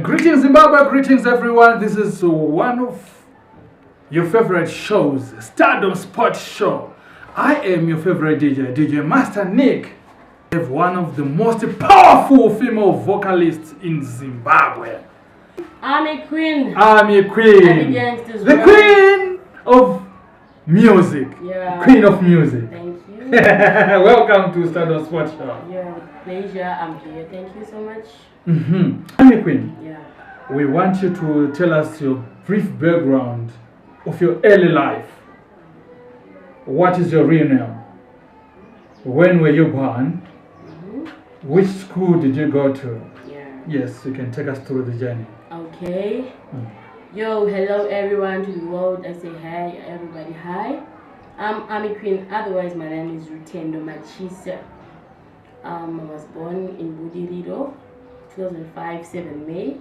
Greetings Zimbabwe, greetings everyone. This is one of your favorite shows, Stardom Spot Show. I am your favorite DJ Master Nick. I have one of the most powerful female vocalists in Zimbabwe. I'm a queen. I'm a queen. The queen of music. Yeah. Queen of music. Thank you. Welcome to Stardom Spot Show. Yeah, with pleasure. I'm here. Thank you so much. I'm a queen. Yeah. We want you to tell us your brief background of your early life. What is your real name? When were you born? Which school did you go to? Yeah. Yes, you can take us through the journey. Okay. Yo, hello everyone to the world. I say hi, everybody. Hi. I'm a queen. Otherwise, my name is Rutendo Machisa. I was born in Budiriro, 2005, 7 May.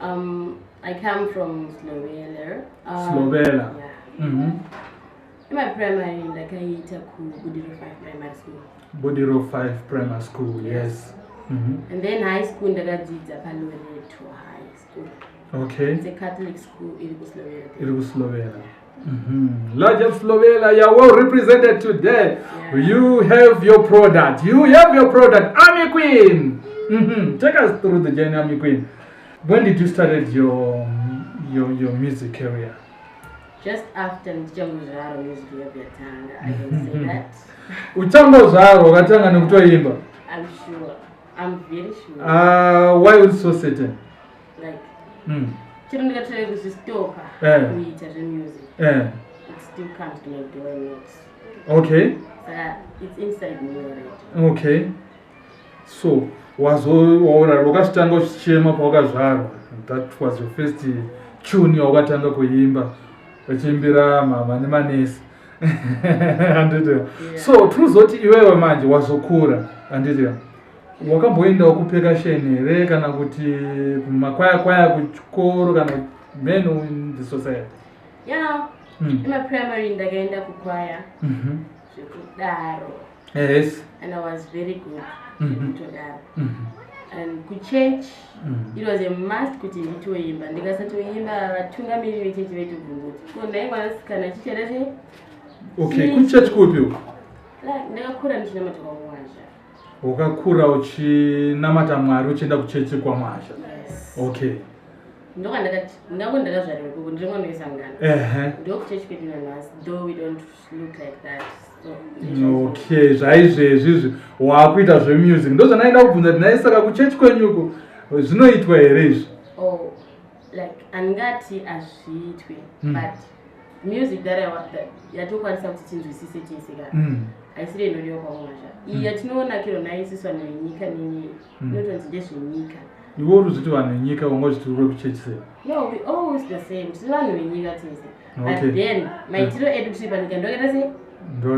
I come from Slovenia. Slovenia. Yeah. In my primary, like I took Budiriro 5 primary school. Budiriro 5 primary school, yes. And then high school, I did Palore to high school. Okay. It's a Catholic school in Slovenia. Slovenia. Large of Slovenia, you are well represented today. Yeah. You have your product. I'm a queen. Take us through the journey, I'm a queen. When did you start your music career? Just after Mwazha music I can say that. Uchambozvaro wakatanga nekutoimba. I'm sure. I'm very sure. Why was so certain? Like, Kuita music. It still comes to my door. Okay. It's inside me already. Okay. So, that was your first tune wakatanga kuimba uchiimbira mama nemanesi. So tuzoti iwewe manje wazokura anditi wakamboenda kupeka sheni here kana kuti makwaya kuchikoro kana menu in the society? Yeah. In my primary ndakaenda kukwaya. Yes. And I was very good. And ku church it was a must kuti nditoimba. Ndikasatoimba vatungamiri vechechi vetubvunguti. Ko ndai Mwanasikana chicherese. Okay, ku church kupi? Ndakakura ndichinamata kwa Mwazha. Wakakura uchinamata Mwari uchienda kuchechi kwa Mwazha. Yes. Okay. Ndoka ndakazvarirwa kuko ndiri mwana wesangana. Ndo ku church kwedu nanhasi, though we don't look like that. So, okay, zvaizvezvi wakuita zvemusic ndozvanaida kubvunza kuti nai saka kuchechi kwenyuko zvinoitwa here izvi? Oh, like angati azviitwe, but music that yatokwanisa kuti tinzwisise tese kana haisiri inodiwa kwaMwazha. Iyi yatinoona kiro nayo isusu vanhu venyika nini inotonzi ndezvenyika. Iwe uri kuti vanhu venyika wangozviti uri kuchechi sei? No, we always the same. Tiri vanhu venyika tese. But then maitiro edu tiri panyika ndokata sei?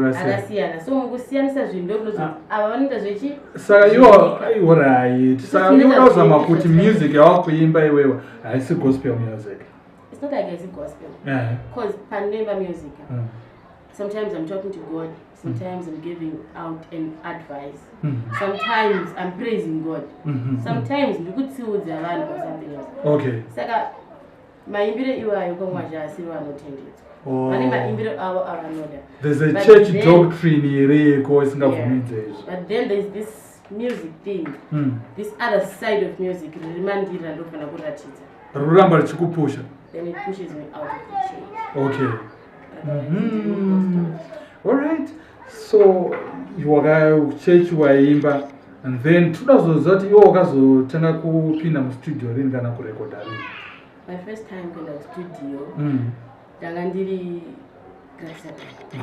Akasiyana. So mukusiyanisa zvinhu ndokunoti ava vanoita zvechi. Saka iwo right. Saka unoda kuzama kuti music yawakuimba iwewe haisi gospel music. It's not like it's gospel. Because pandemba music. Sometimes I'm talking to God. Sometimes I'm giving out an advice. Sometimes I'm praising God. Sometimes you could see with the land or something else. Okay. Saka maimbire iwayo kwaMwazha asiri vanotendedzwa. There's a church doctrine here called Singapore. But then there's this music thing, this other side of music, then it pushes me out of the church. Okay. Alright. So you were church waimba and then 2000 you wakazotanga kupinda mu studio rini kana kurecorda rini? My first time in the studio. Dangandiri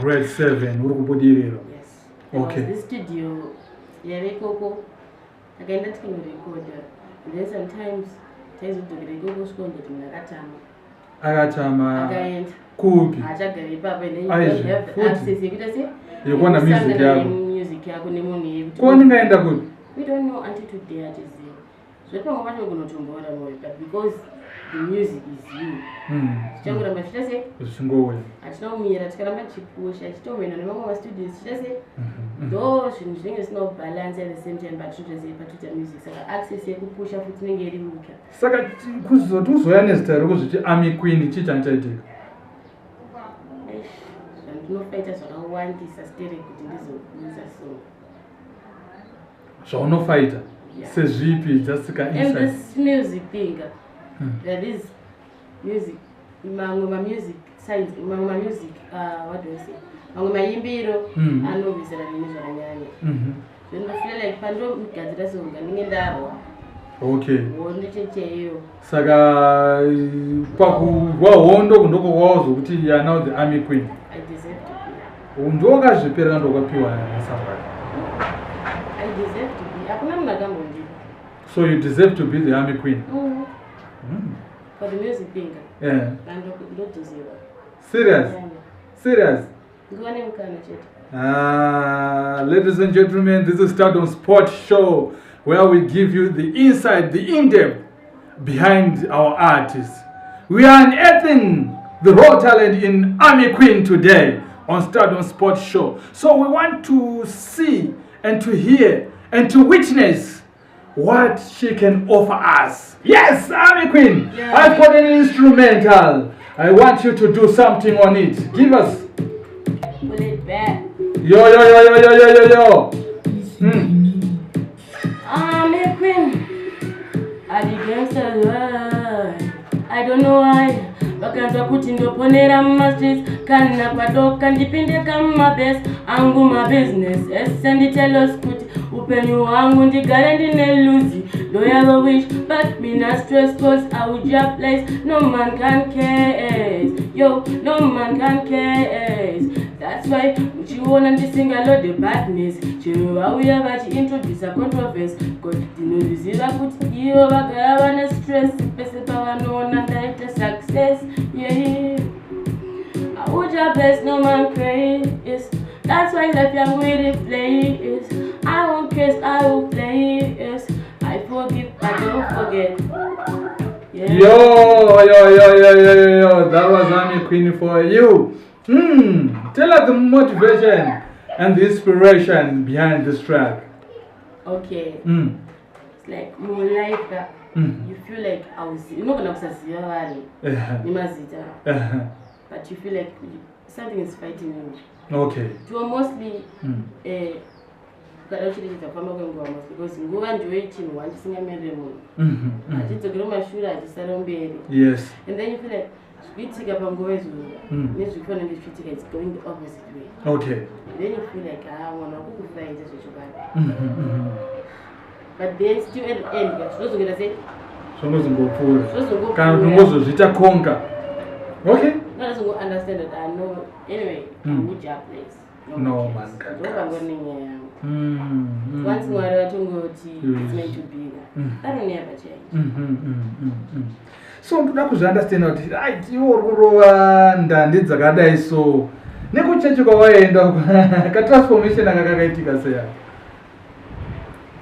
grade 7 uri kubudiriro. Yes. Okay. This studio ikoko akaenda tikinorecorda. Then sometimes taizotorecorda kusvika kuti munhu akatama akaenda kupi achagara ipapo and then you have the access yekuita sei yekuona music yako nemunhu yekuti kwaningaenda kupi? We don't know until today atizivi. Zvepamwe pacho kunotomboora moyo, but because the music is you. Tichangoramba tichitase zvingouya hatinomira tikaramba tichipusha tichitoenda nemamwe mastudios tichitase ndo zvinhu zvinenge zvisina kubalance at the same time but totase patwitter music saka access yekupusha futi inenge iri muka. Saka kuzoti uzoya nezita rekuzviti Army Queen chichani chaitika? Zvandinofaita zvakawandisa stere kuti ndizokuza so. Zvaunofaita? Sezvipi just ka insight? And this music thing, there is music, mamwe music science, mamwe music, what do I say? Mamwe maimbiro anovizira nezvakanyanya. Zvindofeel like pando mugadzira songa ninge ndarwa. Okay. Hondo checheyo. Saka pakurwa hondo kundoko kwazokuti you are now the Army Queen. I deserve to be. Ndokazvipera ndokapiwa nasabari. I deserve to be. Hakuna munhu akambondi. So you deserve to be the Army Queen? For the music thing. Yeah. Ndotoziva. Serious? Serious? Ngwane mukana chete. Ladies and gentlemen, this is Stardom Spot Show, where we give you the insight, the in-depth behind our artists. We are unearthing the raw talent in Army Queen today on Stardom Spot Show. So we want to see and to hear and to witness what she can offer us. Yes, Army Queen, yeah. I've got an instrumental. I want you to do something on it. Give us. Pull it back. Yo. Army Queen, I didn't say why. I don't know why. Vakanza kuti ndoponera mumastreets kana padoka ndipinde kama best angu ma business esenditelos kuti upenyu wangu ndigare ndine luzi do you have a wish but me not stress cause I would just place no man can care yo no man can care. That's why uchiona ndisinga load the badness chero auya vachiintroduce a controversy cause ndinoziva kuti ivo vagara vane stress pese pavanoona ndaita success. Yeah, I would just bless no man praise. That's why life young with it plays. I won't curse, I will play. Yes, I forgive, I don't forget. Yeah. Yo, that was Army Queen for you. Tell us the motivation and the inspiration behind this track. Okay. It's like more life that you feel like I was, you're not going to but you feel like something is fighting you. Okay. To mostly because nguva ndoitin wandisingamere munhu achidzokera mumashure achisaromberi. Yes. And then you feel like zvichiitika panguva izvozvo nezvifanenge zvichiitika it's going the opposite way. Okay. And then you feel like mwana wakukufuraidza zvechokare. But then still at the end zvozongera sei zvonozongopfuura kana kuti ngozozviita konga. Okay. Not as I understand that I know anyway which place. No man can. Once Mwari vatongoti it's meant to be. That will never change. So ndoda kuzviunderstanda kuti right iwo ururova ndandi dzakadai so nekuchechi kwawaenda katransformation aka kakaitika seya.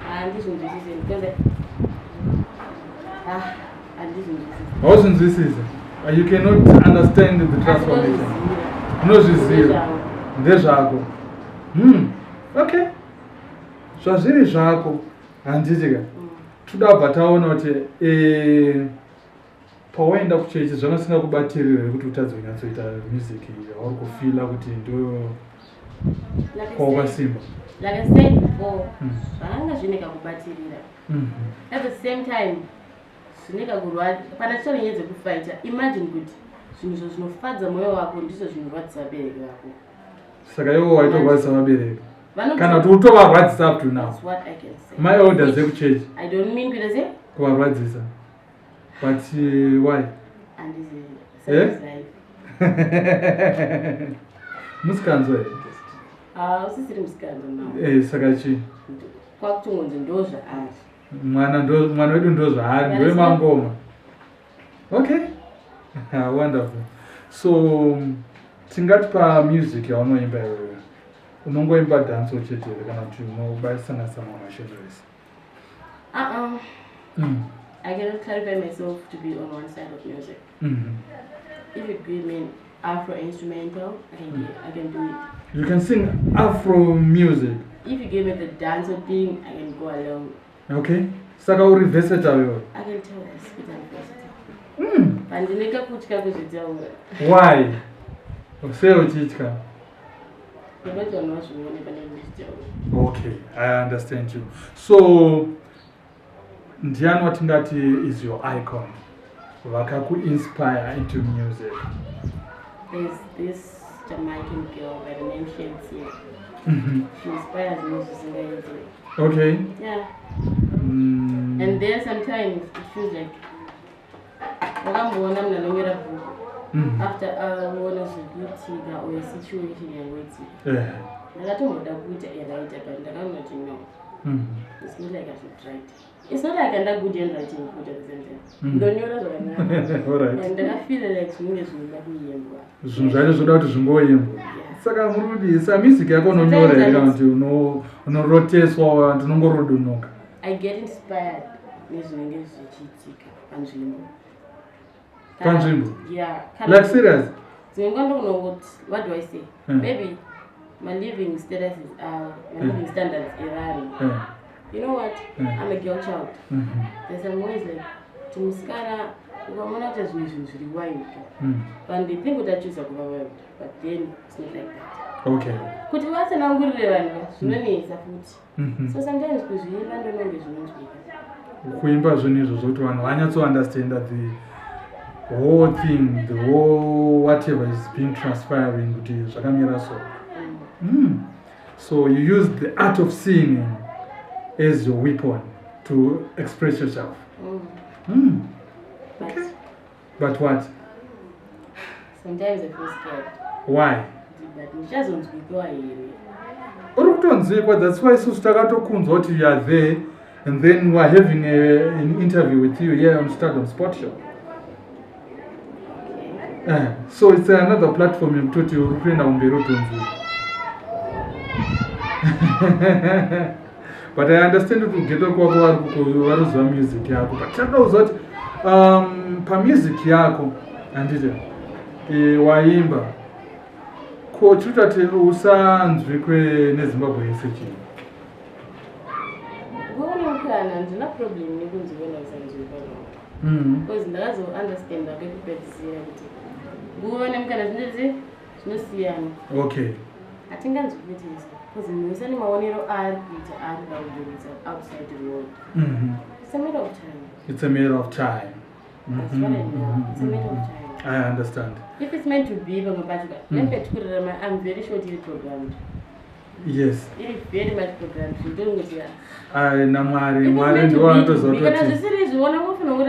Handizvinzwisise because hauzvinzwisise. You cannot understand the transformation. Unozviziva ndezvako. Okay. Zvazviri zvako handitika toda kubva taona kuti pawaenda kuchechi zvakasinga kubatirira kuti utadze kunyatsoita music hauri kufila kuti ndo kwawakasimba. Like I said before, zvanga zvineka kubatirira. At the same time zvineka kurwadza pana chinyedza kufighta. Imagine kuti zvinhu zvinofadza mwoyo wako ndizvo zvinorwadzisa vabereki vako. Saka iwo waitorwadzisa vabereki kana kuti utovarwadzisa up to now. That's what I can say. My elders ekuchechi. I don't mean kuita sei kuvarwadzisa but why? And this is life. Musikanzwa here. Usisiri musikanzwa now. Saka chi kwakutongonzi ndo zvaari mwana wedu ndo zvaari ndowe mangoma. Okay. Wonderful. So tingati pa music yaunoimba iwewe unongoimba dance chetere kana kuti unobaisana sama mashenderesi? I cannot clarify myself to be on one side of music. If you give me Afro instrumental, I can do it. You can sing Afro music. If you give me the dancehall thing, I can go along. Okay. Saka uri versatile. I can tell us it I'm versatile. Why? Say uchitka. Okay, I understand you. So, Ndiani watingati is your icon. Wakaku inspire into music. There's this Jamaican girl by the name Hanzi. She inspires me to sing anything. Okay. Yeah. And then sometimes it feels like after one of the beauty or a situation you're waiting. It's not like I should write. It's not like I'm not good in writing good at the same time. Don't you know what Alright. And I feel like English will not be Saka murudi sa music yako unonyora kuti unoroteswa vantu unongorodonoka. I get inspired nezvinenge zvichiitika panzvimbo. Panzvimbo? Yeah. Like serious? What do I say? Maybe my living status is my living standards Iran. You know what? I'm a girl child. There's some ways like to Musanditadzise, and they think that choose a government, but then it's not like that. Okay. So sometimes kuimba zvinizvo zvoti vanhu vanyatso understand that the whole thing, the whole whatever is being transpiring kuti zvakamira so. So you use the art of singing as your weapon to express yourself. Okay. But what? Sometimes I feel scared. Why? That's why so takatokunzwa kuti you are there and then we are having an interview with you here on Stardom Spot Show. So it's another platform yekutoti uri kuenda kumberi utonzi. But I understand kuti kugeto kwako varikuziva music yako. But chandauza kuti pa music yako andite waimba ko chutati usanzwi neZimbabwe yese chii. Ndina problem nekunzi wena usanzwi because ndakazo understand akekupedzisira kuti nguone mukana zvinosiyana. Okay. Atinganzwi kupedzisa because musani maonero ari kuita ari kudaudza outside the world. It's a matter of time. It's a matter of time. That's what I know. It's a matter of time. I understand. If it's meant to be, I'm very sure it is programmed. Yes. It is very much programmed. You don't get here. Because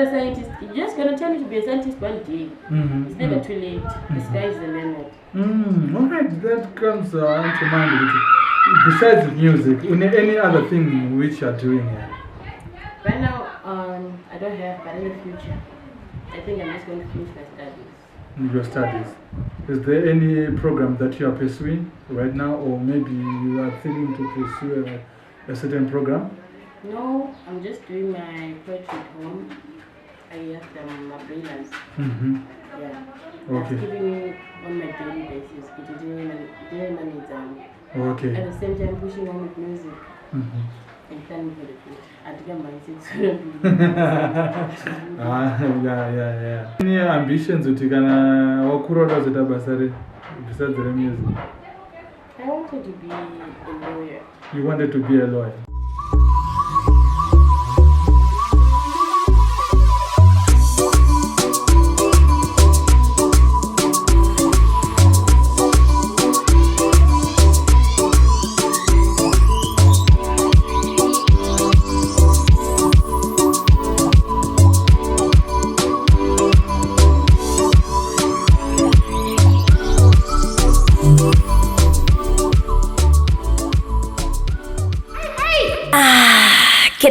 scientist, you're just going to tell me to be a scientist one day. It's never too late. The sky is the limit. Alright, that comes into mind. Besides music, any other thing which you are doing here? Right now, I don't have, but in the future, I think I'm just going to finish my studies. Your studies. Is there any program that you are pursuing right now, or maybe you are thinking to pursue a certain program? No, I'm just doing my poetry at home. I have them my freelance. Yeah. Okay. That's giving me on my daily basis. Okay. At the same time, pushing on with music. And planning for the future. I think I'm yeah. Any ambitions uti kana wakuroda zita basari besides the music? I wanted to be a lawyer. You wanted to be a lawyer?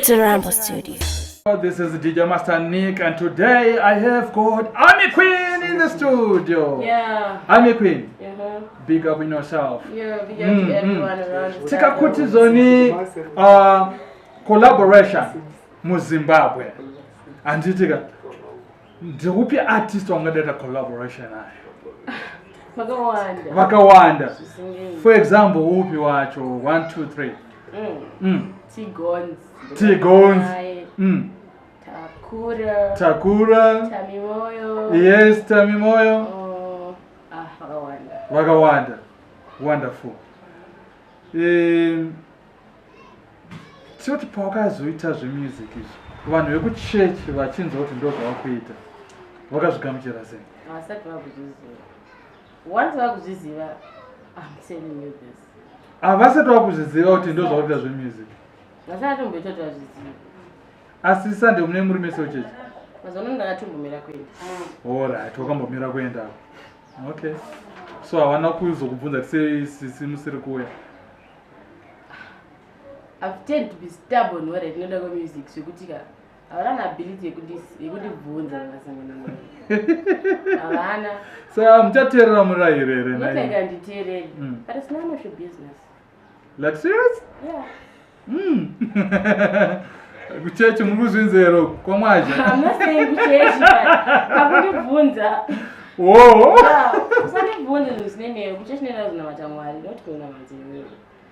Rambo Studio. This is DJ Master Nick, and today I have got Army Queen in the studio. Yeah. Army Queen. Big up in yourself. Yeah, big up to everyone around. Tika kuti zoni collaboration mu Zimbabwe. Anditika, ndikupi artist wangadaita collaboration nayo? Vakawanda. For example, upi wacho 1 2 3. T-Gons. Takura. Tamimoyo. Yes, Tamimoyo. Vakawanda. Wonderful. Toti pawakazoita zvemusic izvi vanhu vekuchechi vachinzwa kuti ndo zvavakuita vakazvigamuchira sei? Havasati vakuzviziva. Once vakuzviziva, I'm telling you this. Havasati vakuzviziva kuti ndo zvavakuita zvemusic. Vasati tombototi vazviziva. Asi Sunday mune muri mese wechechi? Mazono ndakatombomira kuenda. Alright, wakambomira kuenda. Okay. So havana kuzokubvunza kuti sei musiri kuuya? I've tend to be stubborn when I know the music. So good, I have an ability to do bvunza vakasangana nayo. Havana. So muchateerera murayirere nayo. Not like anditeereri. But it's none of your business. Like serious? Yeah. Kuchechi muri kuzvinzero kwa Mwazha? I'm not saying kuchechi, but hakundibvunza. Oh. Usandibvunze zvisinei kuchechi nezvinamata Mwari, not kunamata iwewe.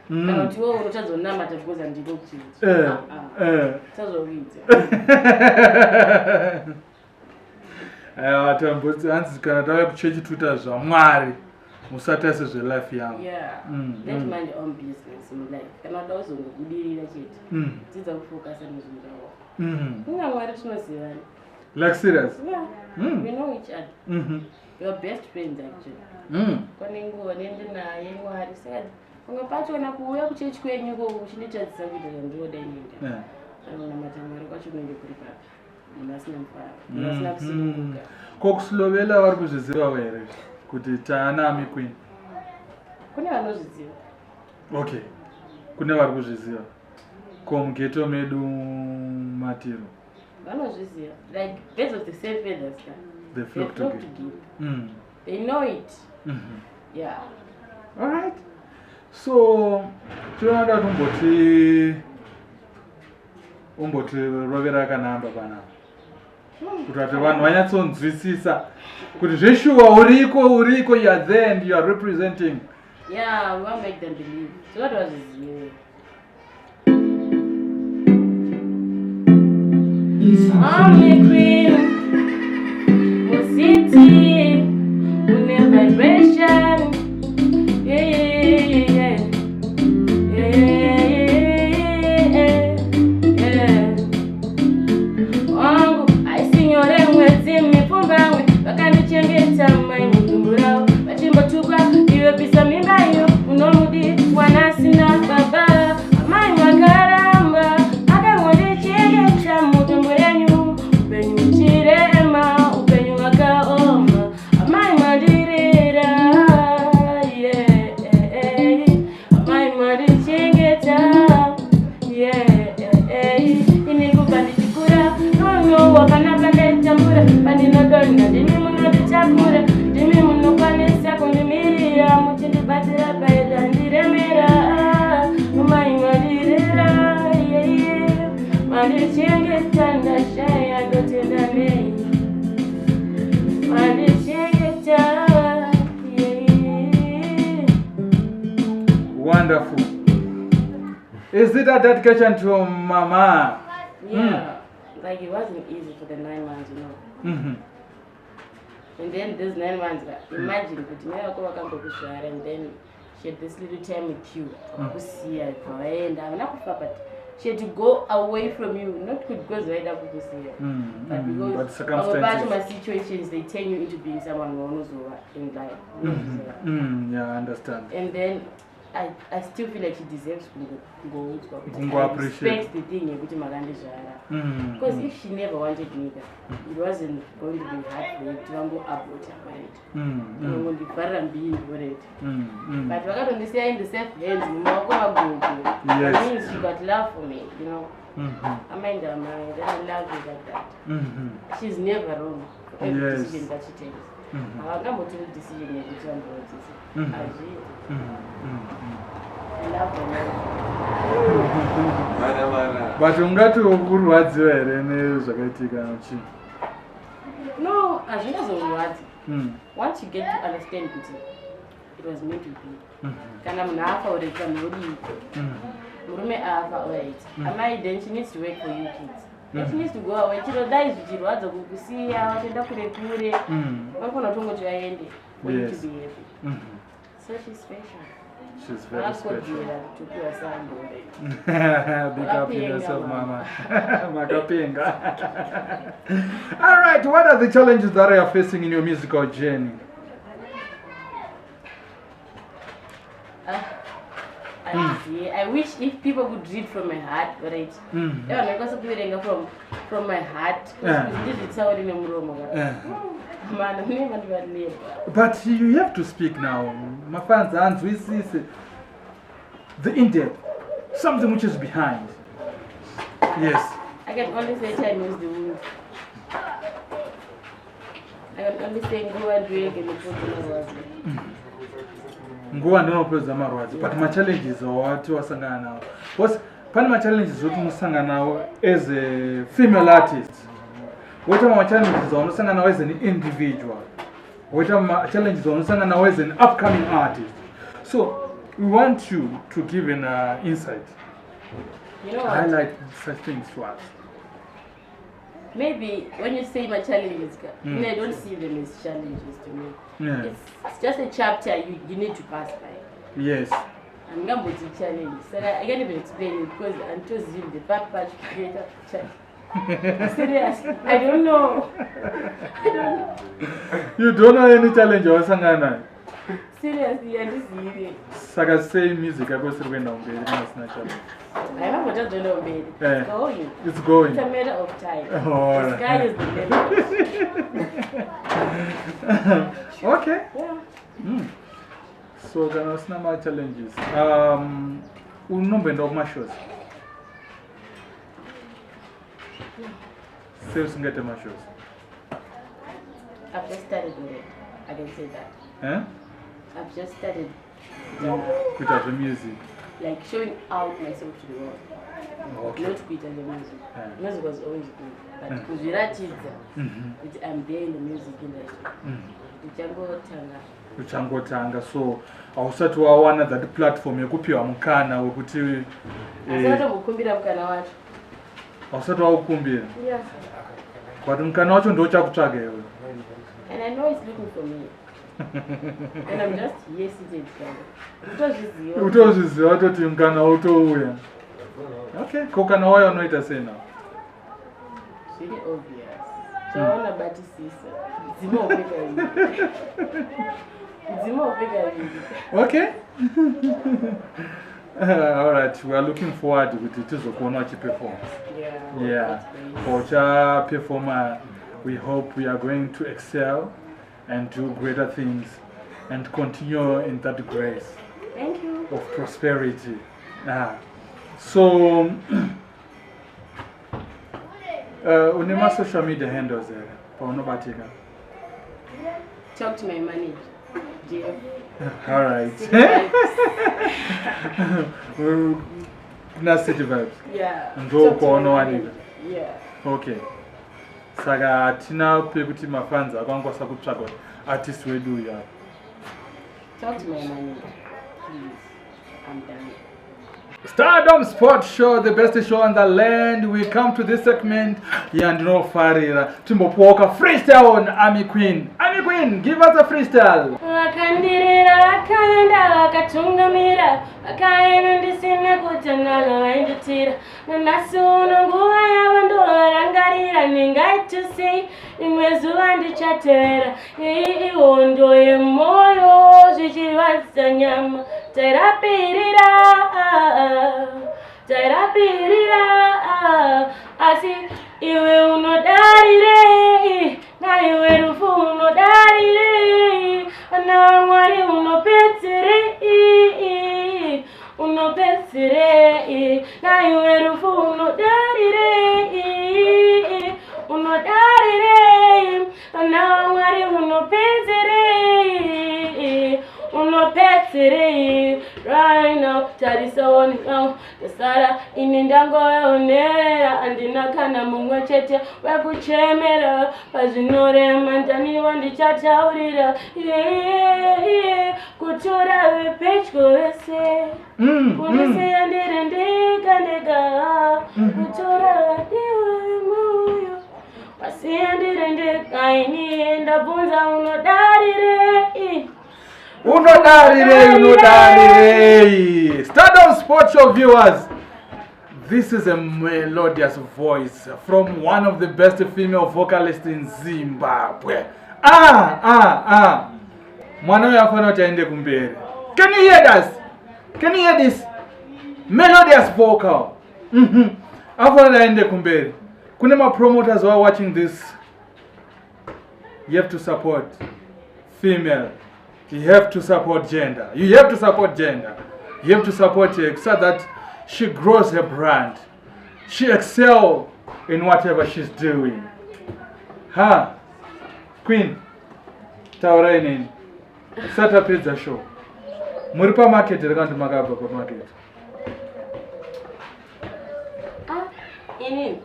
Kana kuti wewe unotadzonamata because andiko kuchechi. Tazovidza. Tambudzi Hanzi kana tauya kuchechi tuita zvaMwari musatarise zvelife yangu. Yeah. Let's mind your own business in life. Kana wada uzongobudirira chete. Dzidza kufocus nezvinhu zvako. Kuna Mwari tinozivana. Like serious? Yeah. We know each other. Your best friends actually. Kone nguva nende naye Mwari said, unge pachona kuuya kuchechi kwenyu ko uchinditadzisa kuti ndinoda inenda. Anonamata Mwari kwacho kunenge kuri papi. Munhu asina mufaro. Munhu asina kusununguka. Kokusilovela vari kuzviziva here kuti taanami Queen? Kune vanozviziva. Okay. Kune vari kuzviziva. Komugeto medu Matiro. Vanozviziva. Like birds of the same feathers. They flock together. They know it. Yeah. All right. So, tinoda umboti rovera kanamba panapa. Kuti vati vanhu vanyatsonzwisisa kuti zveshuwa uriko, you are there and you are representing. Yeah, we want to make them believe. So what was his name? I'm a queen, city, with vibration. Wonderful. Is it a dedication to Mama? Yeah. Like it wasn't easy for the 9 months, you know. And then these 9 months, imagine, and then she had this little time with you. She had to go away from you, not because right up to see her, but because of my situations, they turn you into being someone who knows in life. Yeah, I understand. And then I still feel like she deserves to go I respect the thing because if she never wanted me, it wasn't going to be hard for it to go about her married. But we're going to stay in the safe hands. That means she got love for me, you know. I mind her married, and I love her like that. She's never wrong for every decision that she takes. I don't know what decision you make. love my But ungati ukurwadziwa here nezvakaitika chi? No, azvingazorwadzi. Once you get to understand it was meant to be. Kana munhu afa already pamhuri. Murume afa alright. Amai then she needs to work for you kids. Then she needs to go away. Chirodai zvichirwadza kukusiya wachienda kure kure. Vanofana kutongoti vaende. For you to be happy. So she's special. She's very special. Big up yourself, Mama. Makapenga. All right, what are the challenges that you are facing in your musical journey? I wish if people could read from my heart, right? From my heart. But you have to speak now. My fans, Hanzi, we see the in-depth, something which is behind. Yes. I can only say time is the wound. I can only say go and drink and put in the water. Go and don't put the marwazi. But my challenges are what you are saying now. What's part of my challenges what you are now as a female artist? What are my challenges on now as an individual? What are my challenges on now as an upcoming artist? So we want you to give an insight. You know what? Highlight such things to us. Maybe when you say my challenges, I don't see them as challenges to me. Yeah. It's just a chapter you need to pass by. Yes. I'm going to challenge. So I can't even explain it because until the back part creator challenge. Seriously, I don't know. You don't know any challenge or sangana? Seriously, I just need it. Saga say music, I go to the window. I have what I don't know, baby. It's going. It's going. It's a matter of time. Oh, the sky is the limit. Okay. Yeah. So, there are some more challenges. Number of my shows. Sales get my shows. I've just started with it. I can say that. I've just started Kuita the music. Like showing out myself to the world. Okay. Not Kuita the music. Music was always good. But because I'm there in the music industry. Uchangotanga. So ausati wawana that platform yekupiwa mukana wekuti mukumbira mukana wacho. Ausati waukumbira. Yes. But mukana wacho ndo chakutsvaga iwe. And I know it's looking for me. And I'm just here sitting there. Utozviziva watoti mukana utouya. Okay, kokana wayo unoita sei now? It's really obvious. Chaona bati sisa. Okay. All right, we are looking forward to it to perform. Yeah. For your performer, we hope we are going to excel and do greater things and continue in that grace. Thank you. Of prosperity. So, unema social media handles there. Talk to my manager, dear. All right. City vibes. Yeah. Yeah. Okay. Saga tina pekuti mafans akwangwasa kutsvaga artist wedu ya. Talk to my manager, please. I'm done. Stardom Spot Show, the best show on the land. We come to this segment. Zvandinofarira. Timbopoka freestyle on Ami Queen. Ami Queen, give us a freestyle. Vakandirira vakanda vakatungamira vakaenda ndisina kutanana vainditira nanasi uno nguva yavo ndovarangarira ningaitosei rimwe zuva ndichatera ihondo yemwoyo zvichirwadza nyama tairapirira asi iwe unodarire naiwe rufu unodarire ana mwari unopetsere naiwe rufu unodarire ana mwari unopetsere right now. Tarisa one now. The Sara inindango onera andina kana mumwe chete wekuchemera pazvinorema ndani wandichataurira kutora vepedyo vese kunisiya ndiri ndega ndega kutora vadiwe moyo wasiya ndiri ndega ini ndabvunza unodarire Stardom Spot Show viewers, this is a melodious voice from one of the best female vocalists in Zimbabwe. Mwana yafana chaende kumbere. Can you hear this? Can you hear this melodious vocal? Afana chaende kumbere. Kuna promoters who are watching this. You have to support female. You have to support gender. You have to support gender. You have to support her so that she grows her brand. She excels in whatever she's doing. Queen, taura inini. Sata pizza show. Muripa market, rekantu makabva pa market. Inini?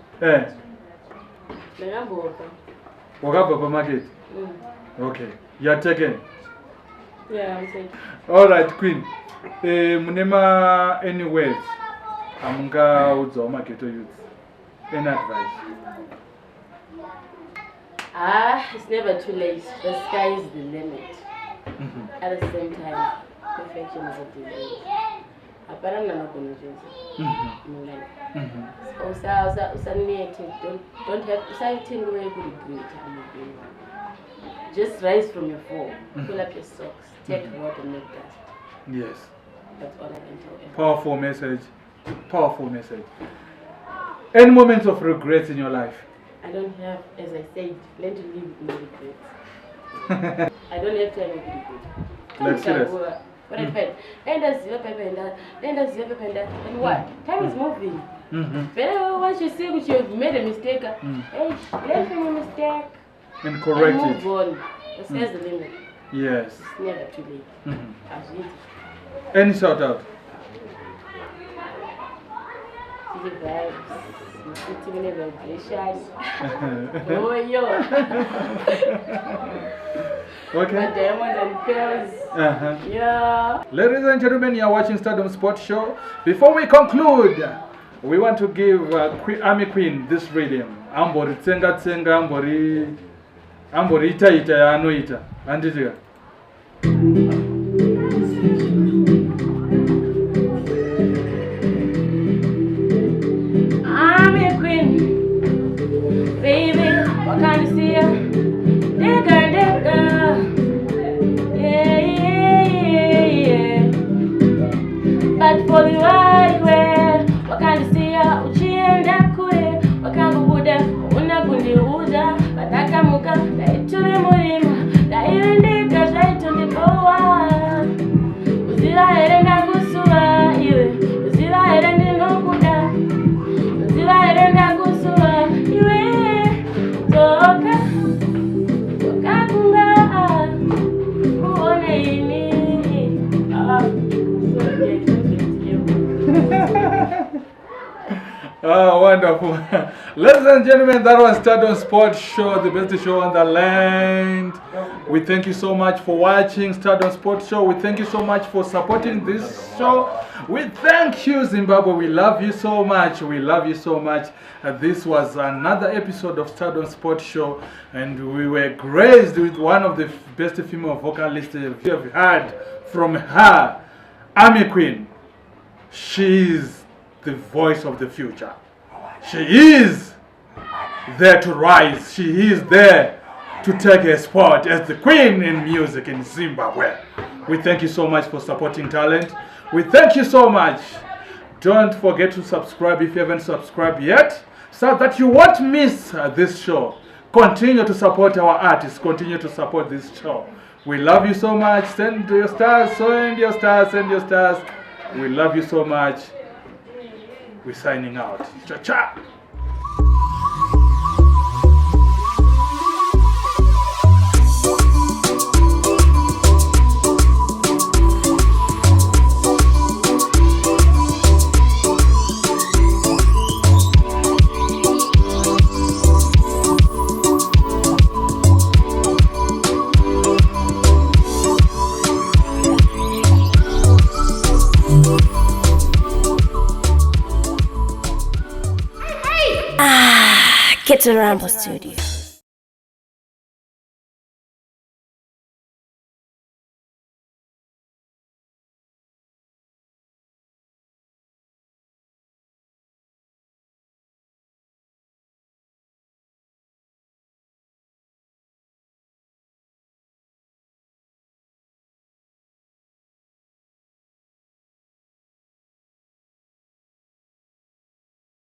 Ndakambobva. Wakabva pa market? Okay. You are taken? Yeah, I'm taken. Alright, Queen. Munema any words? Amunga udzawo market youth. Any advice? It's never too late. The sky is the limit. At the same time, perfection is a delay. Apana nanogona don't have usayitinga way to regret. Just rise from your fall, pull up your socks, take water and make dust. Yes. That's all I can tell you. Powerful message. Powerful message. Any moments of regrets in your life? I don't have, as I said, learn to live with no regrets. I don't have to have a regret. Let's see this. What I felt. And what? Time is moving. Whenever once you see which you have made a mistake, hey, learn from your mistake. And correct it. Move on. The sky's the limit. Yes. It's never too late. Any shout out? See the vibes. Sitting in a vibration. Oh, yo. Okay. My diamonds and pearls. Yeah. Ladies and gentlemen, you are watching Stardom Spot Show. Before we conclude, we want to give Army Queen this rhythm. Ambori tsenga tsenga, ambori ita ita ya anoita. Anditiga. Army Queen, baby, what can you see? Digga, digga. Yeah. But for the right way, what can you see? Uchienda kure, wakangubuda, unakundiuza, batakamuka, daituli mulima, dairindika, zaitundibowa. Uzira here nakusua, iwe, uzira here ndinokuda. Wonderful. Ladies and gentlemen, that was Stardom Spot Show, the best show on the land. We thank you so much for watching Stardom Spot Show. We thank you so much for supporting this show. We thank you, Zimbabwe. We love you so much. We love you so much. This was another episode of Stardom Spot Show, and we were graced with one of the best female vocalists we have heard from her, Army Queen. She is the voice of the future. She is there to rise. She is there to take a spot as the queen in music in Zimbabwe. We thank you so much for supporting talent. We thank you so much. Don't forget to subscribe if you haven't subscribed yet, so that you won't miss this show. Continue to support our artists. Continue to support this show. We love you so much. Send your stars. Send your stars. Send your stars. We love you so much. We're signing out. Cha-cha! It's a Ramble Studio.